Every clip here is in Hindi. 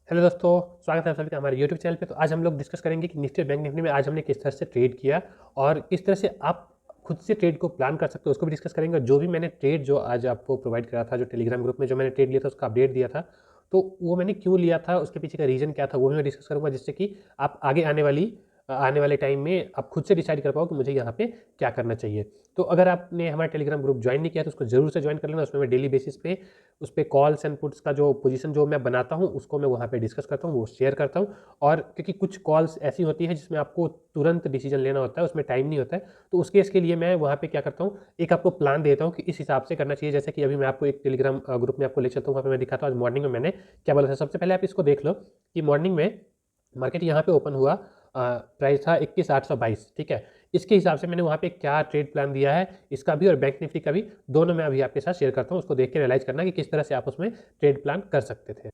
हेलो दोस्तों, स्वागत है आप सभी का हमारे यूट्यूब चैनल पे। तो आज हम लोग डिस्कस करेंगे कि निफ्टी और बैंक निफ्टी में आज हमने किस तरह से ट्रेड किया और किस तरह से आप खुद से ट्रेड को प्लान कर सकते हो, उसको भी डिस्कस करेंगे। और जो भी मैंने ट्रेड जो आज आपको प्रोवाइड करा था, जो टेलीग्राम ग्रुप में जो मैंने ट्रेड लिया था उसका अपडेट दिया था, तो वो मैंने क्यों लिया था, उसके पीछे का रीज़न क्या था, वो भी मैं डिस्कस करूँगा, जिससे कि आप आगे आने वाले टाइम में आप खुद से डिसाइड कर पाओ कि मुझे यहाँ पे क्या करना चाहिए। तो अगर आपने हमारा टेलीग्राम ग्रुप ज्वाइन नहीं किया तो उसको जरूर से ज्वाइन कर लेना। उसमें मैं डेली बेसिस पे उस पे कॉल्स एंड पुट्स का जो पोजीशन जो मैं बनाता हूँ उसको मैं वहाँ पे डिस्कस करता हूँ, वो शेयर करता हूँ। और क्योंकि कुछ कॉल्स ऐसी होती है जिसमें आपको तुरंत डिसीजन लेना होता है, उसमें टाइम नहीं होता है, तो उस केस के लिए मैं वहाँ पे क्या करता हूँ, एक आपको प्लान देता हूँ कि इस हिसाब से करना चाहिए। जैसे कि अभी मैं आपको एक टेलीग्राम ग्रुप में आपको ले चलता हूँ, वहाँ पे मैं दिखाता हूँ आज मॉर्निंग में मैंने क्या बोला था। सबसे पहले आप इसको देख लो कि मॉर्निंग में मार्केट यहाँ पे ओपन हुआ, प्राइस था 21,822, ठीक है। इसके हिसाब से मैंने वहाँ पे क्या ट्रेड प्लान दिया है, इसका भी और बैंक निफ्टी का भी, दोनों मैं अभी आपके साथ शेयर करता हूँ। उसको देख के रियलाइज करना कि किस तरह से आप उसमें ट्रेड प्लान कर सकते थे।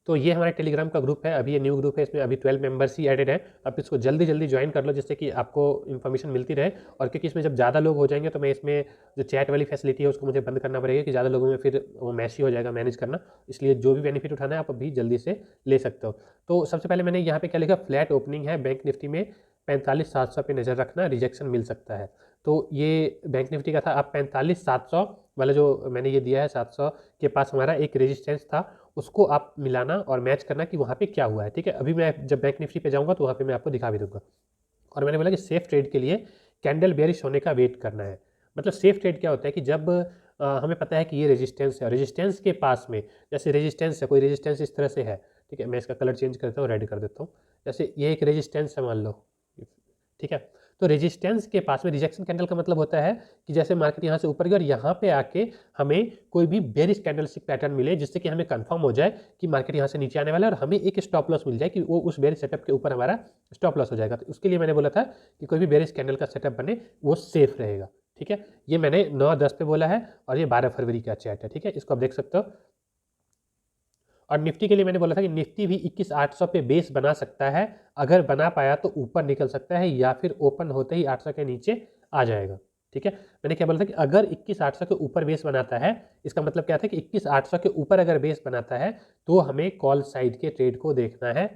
तो ये हमारे टेलीग्राम का ग्रुप है, अभी ये न्यू ग्रुप है, इसमें अभी 12 मेंबर्स ही एडेड हैं। आप इसको जल्दी जल्दी ज्वाइन कर लो जिससे कि आपको इन्फॉर्मेशन मिलती रहे। और क्योंकि इसमें जब ज़्यादा लोग हो जाएंगे तो मैं इसमें जो चैट वाली फैसिलिटी है उसको मुझे बंद करना पड़ेगा कि ज़्यादा लोगों में फिर वो मैशी हो जाएगा मैनेज करना। इसलिए जो भी बेनिफिट उठाना है आप अभी जल्दी से ले सकते हो। तो सबसे पहले मैंने यहाँ पे क्या लिखा, फ्लैट ओपनिंग है बैंक निफ्टी में, 45,700 पे नज़र रखना, रिजेक्शन मिल सकता है। तो ये बैंक निफ्टी का था। आप 45,700 वाला जो मैंने ये दिया है, 700 के पास हमारा एक रेजिस्टेंस था, उसको आप मिलाना और मैच करना कि वहाँ पे क्या हुआ है, ठीक है। अभी मैं जब बैंक निफ्टी पे जाऊँगा तो वहाँ पे मैं आपको दिखा भी दूंगा। और मैंने बोला कि सेफ ट्रेड के लिए कैंडल बेयरिश होने का वेट करना है। मतलब सेफ ट्रेड क्या होता है कि जब हमें पता है कि ये रेजिस्टेंस है, रेजिस्टेंस के पास में, जैसे रेजिस्टेंस है, कोई रेजिस्टेंस इस तरह से है, ठीक है। मैं इसका कलर चेंज करता हूँ, रेड कर देता हूँ। जैसे ये एक रेजिस्टेंस है मान लो, ठीक है। तो रेजिस्टेंस के पास में रिजेक्शन कैंडल का मतलब होता है कि जैसे मार्केट यहाँ से ऊपर गई और यहाँ पे आके हमें कोई भी बेरिश कैंडलस्टिक पैटर्न मिले जिससे कि हमें कंफर्म हो जाए कि मार्केट यहाँ से नीचे आने वाला है और हमें एक स्टॉप लॉस मिल जाए कि वो उस बेरिश सेटअप के ऊपर हमारा स्टॉप लॉस हो जाएगा। तो उसके लिए मैंने बोला था कि कोई भी बेरिश कैंडल का सेटअप बने वो सेफ रहेगा, ठीक है। ये मैंने 9-10 पे बोला है और ये 12 फरवरी का चैट है, ठीक है। इसको आप देख सकते हो। और निफ्टी के लिए मैंने बोला था कि निफ्टी भी 21,800 पे बेस बना सकता है। अगर बना पाया तो ऊपर निकल सकता है या फिर ओपन होते ही 800 के नीचे आ जाएगा, ठीक है। मैंने क्या बोला था कि अगर 21,800 के ऊपर बेस बनाता है, इसका मतलब क्या था कि 21,800 के ऊपर अगर बेस बनाता है तो हमें कॉल साइड के ट्रेड को देखना है।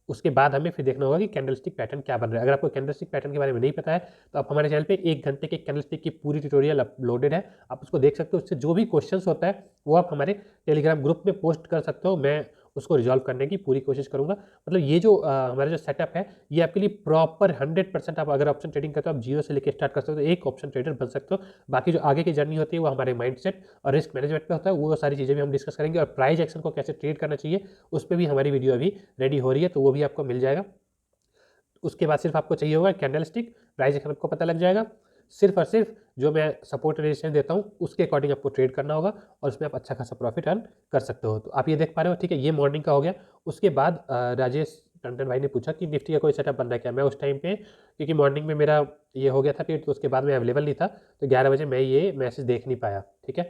उसके बाद हमें फिर देखना होगा कि कैंडलस्टिक पैटर्न क्या बन रहा है। अगर आपको कैंडलस्टिक पैटर्न के बारे में नहीं पता है तो आप हमारे चैनल पे 1 घंटे के कैंडलस्टिक की पूरी ट्यूटोरियल अपलोडेड है, आप उसको देख सकते हो। उससे जो भी क्वेश्चंस होता है वो आप हमारे टेलीग्राम ग्रुप में पोस्ट कर सकते हो, मैं उसको रिजॉल्व करने की पूरी कोशिश करूंगा। मतलब ये जो हमारा जो सेटअप है ये आपके लिए प्रॉपर 100%, आप अगर ऑप्शन ट्रेडिंग करते हो आप जीरो से लेकर स्टार्ट कर सकते हो, एक ऑप्शन ट्रेडर बन सकते हो। बाकी जो आगे की जर्नी होती है वो हमारे माइंडसेट और रिस्क मैनेजमेंट पे होता है, वो सारी चीज़ें भी हम डिस्कस करेंगे। और प्राइस एक्शन को कैसे ट्रेड करना चाहिए उस पर भी हमारी वीडियो अभी रेडी हो रही है, तो वो भी आपको मिल जाएगा। उसके बाद सिर्फ आपको चाहिए होगा कैंडल स्टिक, प्राइस एक्शन आपको पता लग जाएगा। सिर्फ और सिर्फ जो मैं सपोर्ट रेजिस्टेंस देता हूँ उसके अकॉर्डिंग आपको ट्रेड करना होगा और उसमें आप अच्छा खासा प्रॉफिट अर्न कर सकते हो। तो आप ये देख पा रहे हो, ठीक है। ये मॉर्निंग का हो गया। उसके बाद राजेश टंडन भाई ने पूछा कि निफ्टी का कोई सेटअप बन रहा है क्या। मैं उस टाइम पे, क्योंकि मॉर्निंग में मेरा ये हो गया था फिर, तो उसके बाद मैं अवेलेबल नहीं था, तो 11 बजे मैं ये मैसेज देख नहीं पाया, ठीक है।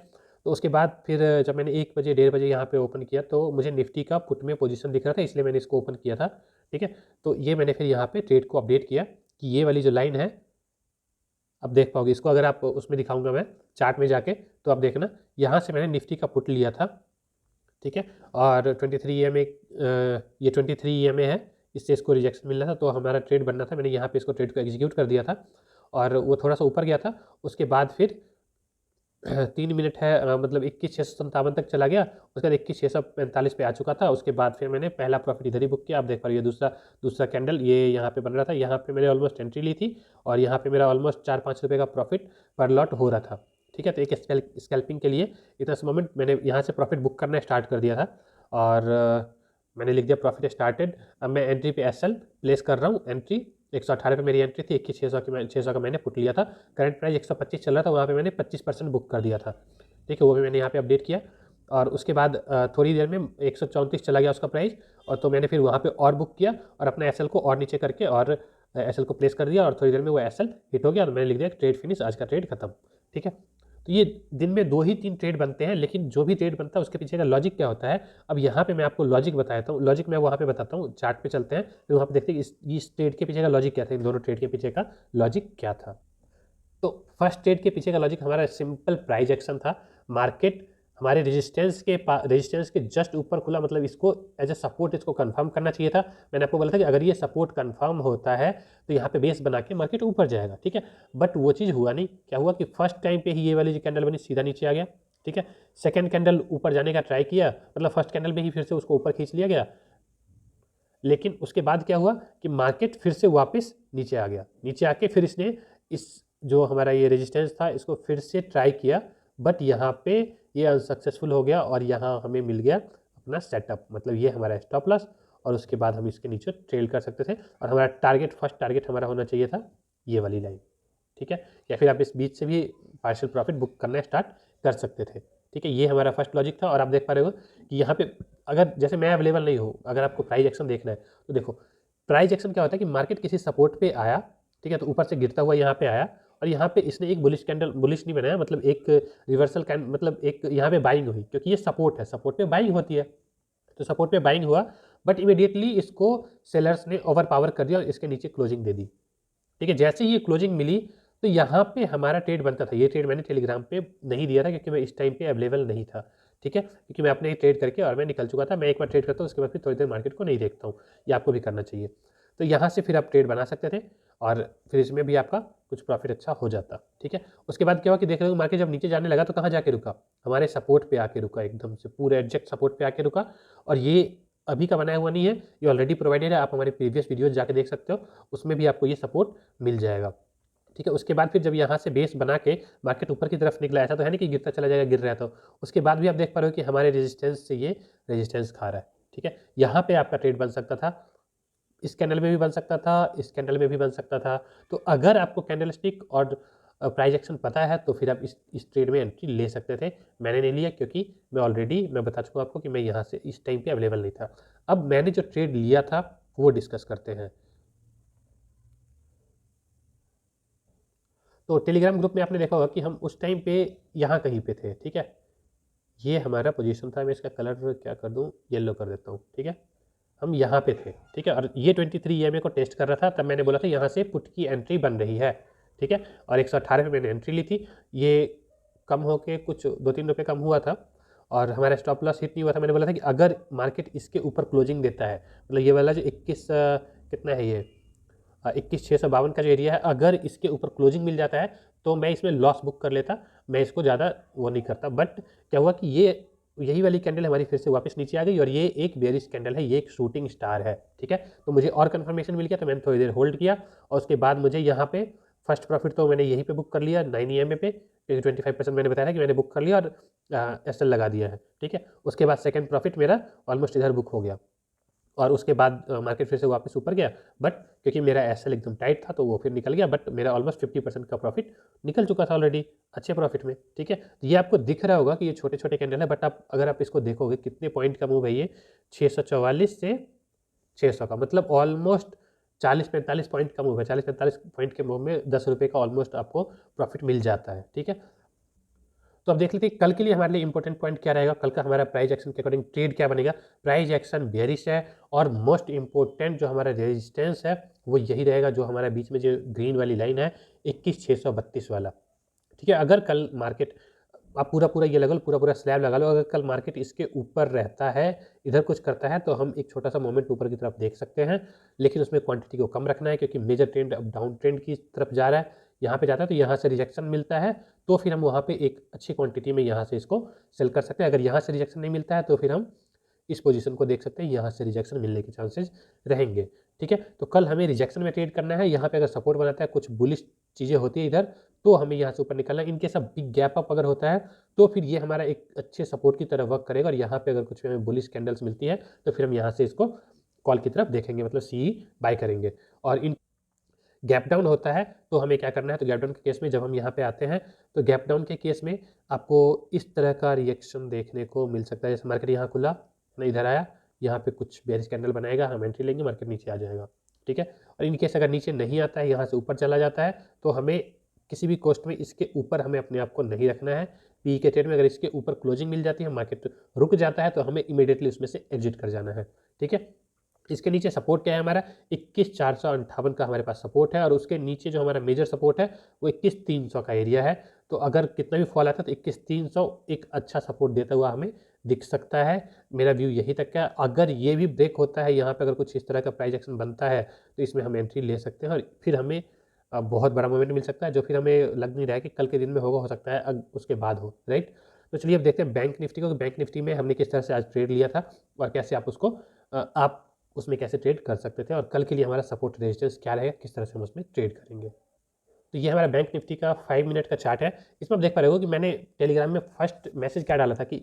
तो उसके बाद फिर जब मैंने 1 बजे 1:30 बजे यहाँ पे ओपन किया तो मुझे निफ्टी का पुट में पोजीशन दिख रहा था, इसलिए मैंने इसको ओपन किया था, ठीक है। तो ये मैंने फिर यहाँ पे ट्रेड को अपडेट किया कि ये वाली जो लाइन है, अब देख पाओगे इसको, अगर आप उसमें दिखाऊंगा मैं चार्ट में जाके तो आप देखना, यहाँ से मैंने निफ्टी का पुट लिया था, ठीक है। और 23 EMA, ये 23 EMA है, इससे इसको रिजेक्शन मिलना था तो हमारा ट्रेड बनना था। मैंने यहाँ पे इसको ट्रेड को एग्जीक्यूट कर दिया था और वो थोड़ा सा ऊपर गया था। उसके बाद फिर 3 मिनट है, मतलब 21,657 तक चला गया। उसके बाद 21,645 पे आ चुका था। उसके बाद फिर मैंने पहला प्रॉफिट इधर ही बुक किया। आप देख पा रही है दूसरा दूसरा कैंडल ये यहाँ पे बन रहा था, यहाँ पे मैंने ऑलमोस्ट एंट्री ली थी और यहाँ पे मेरा ऑलमोस्ट 4-5 रुपये का प्रॉफिट पर लॉट हो रहा था, ठीक है। तो एक स्कैल्पिंग के लिए इतना सा मोमेंट मैंने यहाँ से प्रॉफिट बुक करना स्टार्ट कर दिया था और मैंने लिख दिया प्रॉफिट स्टार्टेड। अब मैं एंट्री पे SL प्लेस कर रहा हूँ। एंट्री 118 पे मेरी एंट्री थी, 21,600 की 600 का मैंने पुट लिया था। करंट प्राइस 125 चल रहा था, वहाँ पे मैंने 25% बुक कर दिया था, ठीक है। वो भी मैंने यहाँ पे अपडेट किया और उसके बाद थोड़ी देर में 134 चला गया उसका प्राइस, और तो मैंने फिर वहाँ पे और बुक किया और अपना SL को और नीचे करके और SL को प्लेस कर दिया और थोड़ी देर में वो SL हिट हो गया और मैंने लिख दिया ट्रेड फिनिश, आज का ट्रेड खत्म, ठीक है। तो ये दिन में 2 ही 3 ट्रेड बनते हैं, लेकिन जो भी ट्रेड बनता है उसके पीछे का लॉजिक क्या होता है, अब यहाँ पे मैं आपको लॉजिक बताता हूँ। लॉजिक मैं वहाँ पे बताता हूँ, चार्ट पे चलते हैं फिर वहाँ पे देखते हैं इस ट्रेड के पीछे का लॉजिक क्या था, इन दोनों ट्रेड के पीछे का लॉजिक क्या था। तो फर्स्ट ट्रेड के पीछे का लॉजिक हमारा सिंपल प्राइस एक्शन था। मार्केट हमारे रेजिस्टेंस के जस्ट ऊपर खुला, मतलब इसको एज ए सपोर्ट इसको कंफर्म करना चाहिए था। मैंने आपको बोला था कि अगर ये सपोर्ट कंफर्म होता है तो यहाँ पे बेस बना के मार्केट ऊपर जाएगा, ठीक है। बट वो चीज़ हुआ नहीं। क्या हुआ कि फर्स्ट टाइम पे ही ये वाली जो कैंडल बनी सीधा नीचे आ गया, ठीक है। सेकेंड कैंडल ऊपर जाने का ट्राई किया, मतलब फर्स्ट कैंडल में ही फिर से उसको ऊपर खींच लिया गया, लेकिन उसके बाद क्या हुआ कि मार्केट फिर से वापस नीचे आ गया। नीचे आके फिर इसने इस जो हमारा ये रेजिस्टेंस था इसको फिर से ट्राई किया, बट यहाँ पे ये अनसक्सेसफुल हो गया और यहाँ हमें मिल गया अपना सेटअप, मतलब ये हमारा स्टॉप लॉस। और उसके बाद हम इसके नीचे ट्रेल कर सकते थे और हमारा फर्स्ट टारगेट हमारा होना चाहिए था ये वाली लाइन, ठीक है। या फिर आप इस बीच से भी पार्शियल प्रॉफिट बुक करना स्टार्ट कर सकते थे, ठीक है। ये हमारा फर्स्ट लॉजिक था। और आप देख पा रहे हो कि यहाँ पे अगर जैसे मैं अवेलेबल नहीं हूँ, अगर आपको प्राइस एक्शन देखना है तो देखो प्राइस एक्शन क्या होता है कि मार्केट किसी सपोर्ट पे आया, ठीक है, तो ऊपर से गिरता हुआ यहाँ पे आया और यहाँ पे इसने एक बुलिश कैंडल, बुलिश नहीं बनाया, मतलब एक रिवर्सल कैंडल, मतलब एक यहाँ पे बाइंग हुई, क्योंकि ये सपोर्ट है, सपोर्ट पे बाइंग होती है। तो सपोर्ट पे बाइंग हुआ, बट इमीडिएटली इसको सेलर्स ने ओवर पावर कर दिया और इसके नीचे क्लोजिंग दे दी, ठीक है। जैसे ही ये क्लोजिंग मिली तो यहाँ पे हमारा ट्रेड बनता था। ये ट्रेड मैंने टेलीग्राम पे नहीं दिया था क्योंकि मैं इस टाइम पे अवेलेबल नहीं था, ठीक है, क्योंकि मैं अपने ट्रेड करके और मैं निकल चुका था। मैं एक बार ट्रेड करता हूँ उसके बाद फिर थोड़ी देर मार्केट को नहीं देखता हूँ, ये आपको भी करना चाहिए। तो यहाँ से फिर आप ट्रेड बना सकते थे और फिर इसमें भी आपका कुछ प्रॉफिट अच्छा हो जाता, ठीक है। उसके बाद क्या हुआ कि देख रहे हो मार्केट जब नीचे जाने लगा तो कहाँ जाके रुका, हमारे सपोर्ट पे आके रुका, एकदम से पूरे एग्जैक्ट सपोर्ट पे आके रुका। और ये अभी का बनाया हुआ नहीं है, ये ऑलरेडी प्रोवाइडेड है, आप हमारे प्रीवियस वीडियोज जाके देख सकते हो, उसमें भी आपको ये सपोर्ट मिल जाएगा, ठीक है। उसके बाद फिर जब यहाँ से बेस बना के मार्केट ऊपर की तरफ निकला, ऐसा तो है नहीं कि गिरता चला जाएगा, गिर रहा है तो उसके बाद भी आप देख पा रहे हो कि हमारे रेजिस्टेंस से ये रेजिस्टेंस खा रहा है, ठीक है। यहाँ पे आपका ट्रेड बन सकता था, इस कैंडल में भी बन सकता था, इस कैंडल में भी बन सकता था। तो अगर आपको कैंडल स्टिक और प्राइस एक्शन पता है तो फिर आप इस ट्रेड में एंट्री ले सकते थे। मैंने नहीं लिया क्योंकि मैं बता चुका आपको कि मैं यहाँ से इस टाइम पे अवेलेबल नहीं था। अब मैंने जो ट्रेड लिया था वो डिस्कस करते हैं। तो टेलीग्राम ग्रुप में आपने देखा होगा कि हम उस टाइम पे यहाँ कहीं पे थे, ठीक है। ये हमारा पोजीशन था, मैं इसका कलर क्या कर दूँ, येलो कर देता हूँ, ठीक है। हम यहाँ पे थे, ठीक है। और ये 23 EMA को टेस्ट कर रहा था, तब मैंने बोला था यहाँ से पुट की एंट्री बन रही है, ठीक है। और 118 पे मैंने एंट्री ली थी। ये कम होके कुछ 2-3 रुपये कम हुआ था और हमारा स्टॉप लॉस हिट नहीं हुआ था। मैंने बोला था कि अगर मार्केट इसके ऊपर क्लोजिंग देता है, मतलब ये वाला जो 21 कितना है ये 21,652 का जो एरिया है, अगर इसके ऊपर क्लोजिंग मिल जाता है तो मैं इसमें लॉस बुक कर लेता, मैं इसको ज़्यादा वो नहीं करता। बट क्या हुआ कि ये यही वाली कैंडल हमारी फिर से वापस नीचे आ गई और ये एक बेरिश कैंडल है, ये एक शूटिंग स्टार है, ठीक है। तो मुझे और कन्फर्मेशन मिल गया तो मैंने थोड़ी देर होल्ड किया और उसके बाद मुझे यहाँ पे फर्स्ट प्रॉफिट तो मैंने यहीं पे बुक कर लिया 9 EMA पे, क्योंकि 25% मैंने बताया था कि मैंने बुक कर लिया और SL लगा दिया है, ठीक है। उसके बाद सेकेंड प्रॉफिट मेरा ऑलमोस्ट इधर बुक हो गया और उसके बाद मार्केट फिर से वापस ऊपर गया, बट क्योंकि मेरा एसएल एकदम टाइट था तो वो फिर निकल गया, बट मेरा ऑलमोस्ट 50% का प्रॉफिट निकल चुका था ऑलरेडी, अच्छे प्रॉफिट में, ठीक है। तो ये आपको दिख रहा होगा कि ये छोटे छोटे कैंडल है, बट आप अगर आप इसको देखोगे कितने पॉइंट का मूव है ये, 644 से 600 का, मतलब ऑलमोस्ट 40-45 पॉइंट का मूव है। 40-45 पॉइंट के मूव में 10 रुपये का ऑलमोस्ट आपको प्रॉफिट मिल जाता है, ठीक है। तो अब देख लेते हैं कल के लिए हमारे लिए इंपॉर्टेंट पॉइंट क्या रहेगा, कल का हमारा प्राइस एक्शन के अकॉर्डिंग ट्रेड क्या बनेगा। प्राइस एक्शन बेयरिश है और मोस्ट इंपॉर्टेंट जो हमारा रेजिस्टेंस है वो यही रहेगा, जो हमारा बीच में जो ग्रीन वाली लाइन है 21,632 वाला, ठीक है। अगर कल मार्केट आप पूरा ये लगा लो, पूरा स्लैब लगा लो, अगर कल मार्केट इसके ऊपर रहता है, इधर कुछ करता है, तो हम एक छोटा सा मोमेंट ऊपर की तरफ देख सकते हैं, लेकिन उसमें क्वांटिटी को कम रखना है क्योंकि मेजर ट्रेंड अब डाउन ट्रेंड की तरफ जा रहा है। यहाँ पे जाता है तो यहाँ से रिजेक्शन मिलता है तो फिर हम वहाँ पे एक अच्छी क्वांटिटी में यहाँ से इसको सेल कर सकते हैं। अगर यहाँ से रिजेक्शन नहीं मिलता है तो फिर हम इस पोजीशन को देख सकते हैं, यहाँ से रिजेक्शन मिलने के चांसेस रहेंगे, ठीक है। तो कल हमें रिजेक्शन में ट्रेड करना है। यहाँ पे अगर सपोर्ट बनाता है, कुछ बुलिश चीज़ें होती है इधर, तो हमें यहाँ से ऊपर निकलना है। इनके सब बिग गैप अप अगर होता है तो फिर ये हमारा एक अच्छे सपोर्ट की तरह वर्क करेगा और यहाँ पे अगर कुछ हमें बुलिश कैंडल्स मिलती है तो फिर हम यहाँ से इसको कॉल की तरफ देखेंगे, मतलब सी बाय करेंगे। और इन गैप डाउन होता है तो हमें क्या करना है, तो गैप डाउन के केस में जब हम यहाँ पे आते हैं तो गैप डाउन के केस में आपको इस तरह का रिएक्शन देखने को मिल सकता है। जैसे मार्केट यहाँ खुला ना, इधर आया, यहाँ पे कुछ बेयरिश कैंडल बनाएगा, हम एंट्री लेंगे, मार्केट नीचे आ जाएगा, ठीक है। और इन केस अगर नीचे नहीं आता है, यहाँ से ऊपर चला जाता है, तो हमें किसी भी कॉस्ट में इसके ऊपर हमें अपने आप को नहीं रखना है। पी के ट्रेड में अगर इसके ऊपर क्लोजिंग मिल जाती है, मार्केट रुक जाता है, तो हमें इमीडिएटली उसमें से एग्जिट कर जाना है, ठीक है। इसके नीचे सपोर्ट क्या है हमारा 21,458 का हमारे पास सपोर्ट है, और उसके नीचे जो हमारा मेजर सपोर्ट है वो 21,300 का एरिया है। तो अगर कितना भी फॉल आता है तो 21,300 एक अच्छा सपोर्ट देता हुआ हमें दिख सकता है। मेरा व्यू यही तक का है। अगर ये भी ब्रेक होता है यहाँ पे, अगर कुछ इस तरह का प्राइस एक्शन बनता है तो इसमें हम एंट्री ले सकते हैं, और फिर हमें बहुत बड़ा मोमेंट मिल सकता है, जो फिर हमें लग नहीं रहा है कि कल के दिन में होगा, हो सकता है उसके बाद हो, राइट। तो चलिए अब देखते हैं बैंक निफ्टी को। बैंक निफ्टी में हमने किस तरह से आज ट्रेड लिया था और कैसे आप उसको आप उसमें कैसे ट्रेड कर सकते थे, और कल के लिए हमारा सपोर्ट रेजिस्टेंस क्या रहेगा, किस तरह से हम उसमें ट्रेड करेंगे। तो ये हमारा बैंक निफ्टी का 5 मिनट का चार्ट है। इसमें आप देख पा रहे हो कि मैंने टेलीग्राम में फर्स्ट मैसेज क्या डाला था कि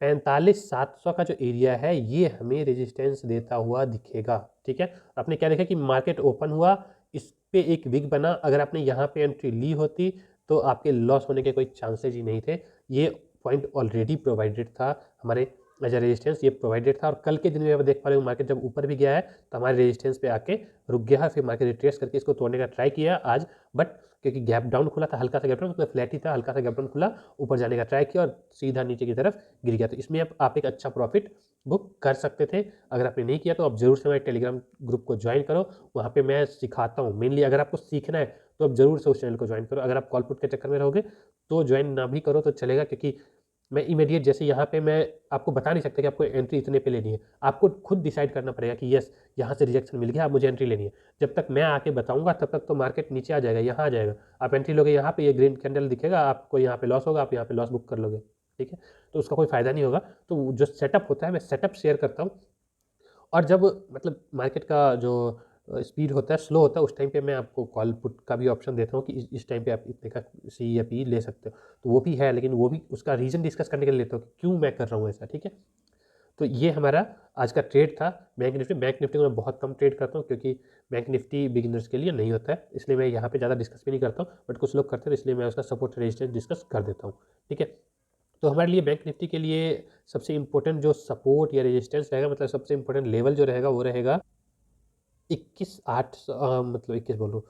45,700 का जो एरिया है ये हमें रेजिस्टेंस देता हुआ दिखेगा, ठीक है। आपने क्या देखा कि मार्केट ओपन हुआ, इस पे एक विग बना, अगर आपने यहाँ पे एंट्री ली होती तो आपके लॉस होने के कोई चांसेज ही नहीं थे। ये पॉइंट ऑलरेडी प्रोवाइडेड था हमारे एज अ रेजिस्टेंस, ये प्रोवाइडेड था। और कल के दिन में आप देख पा रहे हो मार्केट जब ऊपर भी गया है तो हमारे रेजिस्टेंस पे आके रुक गया है, फिर मार्केट रिट्रेस करके इसको तोड़ने का ट्राई किया आज, बट क्योंकि गैप डाउन खुला था, हल्का सा गैप डाउन, मतलब फ्लैट ही था, हल्का सा गैप डाउन खुला, ऊपर जाने का ट्राई किया और सीधा नीचे की तरफ गिर गया। तो इसमें आप एक अच्छा प्रॉफिट बुक कर सकते थे। अगर आपने नहीं किया तो आप जरूर से हमारे टेलीग्राम ग्रुप को ज्वाइन करो, वहाँ पे मैं सिखाता हूँ। मेनली अगर आपको सीखना है तो आप जरूर से उस चैनल को ज्वाइन करो। अगर आप कॉल पुट के चक्कर में रहोगे तो ज्वाइन ना भी करो तो चलेगा, क्योंकि मैं इमीडिएट जैसे यहाँ पे मैं आपको बता नहीं सकता कि आपको एंट्री इतने पे लेनी है, आपको खुद डिसाइड करना पड़ेगा कि यस यहाँ से रिजेक्शन मिल गया, अब मुझे एंट्री लेनी है। जब तक मैं आके बताऊंगा तब तक तो मार्केट नीचे आ जाएगा, यहाँ आ जाएगा, आप एंट्री लोगे यहाँ पे, ये ग्रीन कैंडल दिखेगा, आपको यहाँ पे लॉस होगा, आप यहाँ पे लॉस बुक कर लोगे, ठीक है। तो उसका कोई फायदा नहीं होगा। तो जो सेटअप होता है मैं सेटअप शेयर करता हूँ, और जब मतलब मार्केट का जो स्पीड होता है स्लो होता है उस टाइम पे मैं आपको कॉल पुट का भी ऑप्शन देता हूँ कि इस टाइम पे आप इतने का सी या पी ले सकते हो। तो वो भी है, लेकिन वो भी उसका रीज़न डिस्कस करने के लिए लेता हूँ कि क्यों मैं कर रहा हूँ ऐसा, ठीक है। तो ये हमारा आज का ट्रेड था बैंक निफ्टी। बैंक निफ्टी को मैं बहुत कम ट्रेड करता हूँ क्योंकि बैंक निफ्टी बिगिनर्स के लिए नहीं होता है, इसलिए मैं यहाँ पे ज़्यादा डिस्कस भी नहीं करता हूँ, बट कुछ लोग करते हैं, इसलिए मैं उसका सपोर्ट रेजिस्टेंस डिस्कस कर देता हूँ, ठीक है। तो हमारे लिए बैंक निफ्टी के लिए सबसे इंपॉर्टेंट जो सपोर्ट या रेजिस्टेंस रहेगा, मतलब सबसे इंपॉर्टेंट लेवल जो रहेगा वो रहेगा 21,800 मतलब 21 बोल रहा हूँ,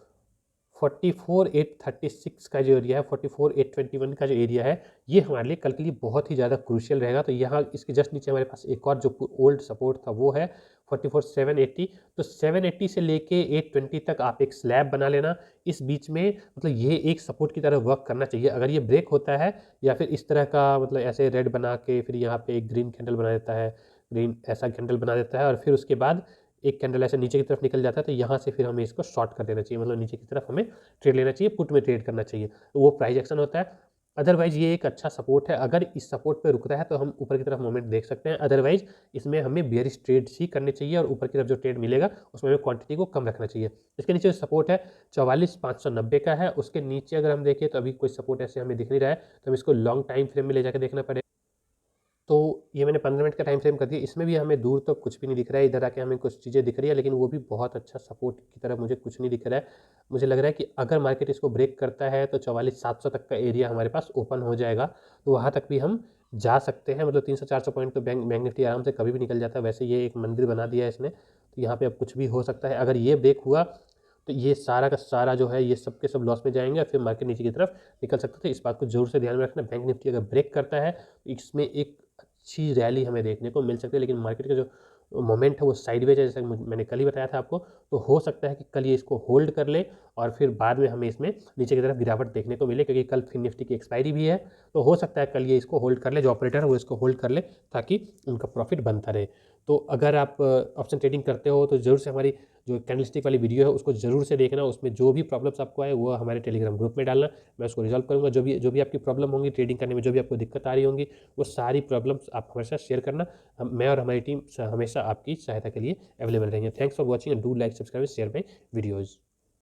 44,836 का जो एरिया है, 44,821 का जो एरिया है, ये हमारे लिए कल के लिए बहुत ही ज़्यादा क्रूशियल रहेगा। तो यहाँ इसके जस्ट नीचे हमारे पास एक और जो ओल्ड सपोर्ट था वो है 44,780। तो 780 से लेके 820 तक आप एक स्लैब बना लेना। इस बीच में मतलब ये एक सपोर्ट की तरह वर्क करना चाहिए। अगर ये ब्रेक होता है या फिर इस तरह का मतलब ऐसे रेड बना के फिर यहाँ पे एक ग्रीन कैंडल बना देता है, ग्रीन ऐसा कैंडल बना देता है, और फिर उसके बाद एक कैंडल ऐसे नीचे की तरफ निकल जाता है, तो यहाँ से फिर हमें इसको शॉर्ट कर देना चाहिए, मतलब नीचे की तरफ हमें ट्रेड लेना चाहिए, पुट में ट्रेड करना चाहिए, तो वो प्राइस एक्शन होता है। अदरवाइज ये एक अच्छा सपोर्ट है, अगर इस सपोर्ट पे रुकता है तो हम ऊपर की तरफ मोमेंट देख सकते हैं। अदरवाइज इसमें हमें बेयरिश ट्रेड्स ही करने चाहिए, और ऊपर की तरफ जो ट्रेड मिलेगा उसमें हमें क्वांटिटी को कम रखना चाहिए। इसके नीचे जो सपोर्ट है 44,590 का है, उसके नीचे अगर हम देखें तो अभी कोई सपोर्ट ऐसे हमें दिख नहीं रहा है, तो हम इसको लॉन्ग टाइम फ्रेम में ले जाकर देखना पड़ेगा। तो ये मैंने 15 मिनट का टाइम फ्रेम कर दिया, इसमें भी हमें दूर तक कुछ भी नहीं दिख रहा है, इधर आके हमें कुछ चीज़ें दिख रही है, लेकिन वो भी बहुत अच्छा सपोर्ट की तरह मुझे कुछ नहीं दिख रहा है। मुझे लग रहा है कि अगर मार्केट इसको ब्रेक करता है तो 44,700 तक का एरिया हमारे पास ओपन हो जाएगा, तो वहाँ तक भी हम जा सकते हैं। मतलब 300-400 पॉइंट तो बैंक निफ्टी आराम से कभी भी निकल जाता है। वैसे ये एक मंदिर बना दिया है इसने, तो यहाँ पर अब कुछ भी हो सकता है। अगर ये ब्रेक हुआ तो ये सारा का सारा जो है ये सब के सब लॉस में जाएंगे, और फिर मार्केट नीचे की तरफ निकल सकते थे। इस बात को जरूर से ध्यान में रखना, बैंक निफ्टी अगर ब्रेक करता है तो इसमें एक अच्छी रैली हमें देखने को मिल सकती है, लेकिन मार्केट का जो मोमेंट है वो साइडवेज है, जैसा मैंने कल ही बताया था आपको। तो हो सकता है कि कल ये इसको होल्ड कर ले और फिर बाद में हमें इसमें नीचे की तरफ गिरावट देखने को मिले, क्योंकि कल फिर निफ्टी की एक्सपायरी भी है। तो हो सकता है कल ये इसको होल्ड कर ले, जो ऑपरेटर है वो इसको होल्ड कर ले, ताकि उनका प्रॉफिट बनता रहे। तो अगर आप ऑप्शन ट्रेडिंग करते हो तो ज़रूर से हमारी जो कैंडलस्टिक वाली वीडियो है उसको ज़रूर से देखना, उसमें जो भी प्रॉब्लम्स आपको आए वो हमारे टेलीग्राम ग्रुप में डालना, मैं उसको रिजॉल्व करूँगा। जो भी आपकी प्रॉब्लम होंगी ट्रेडिंग करने में, जो भी आपको दिक्कत आ रही होंगी, वो सारी प्रॉब्लम्स आप हमारे साथ शेयर करना। मैं और हमारी टीम हमेशा आपकी सहायता के लिए अवेलेबल रहेंगे। Thanks for watching and do like subscribe share my videos.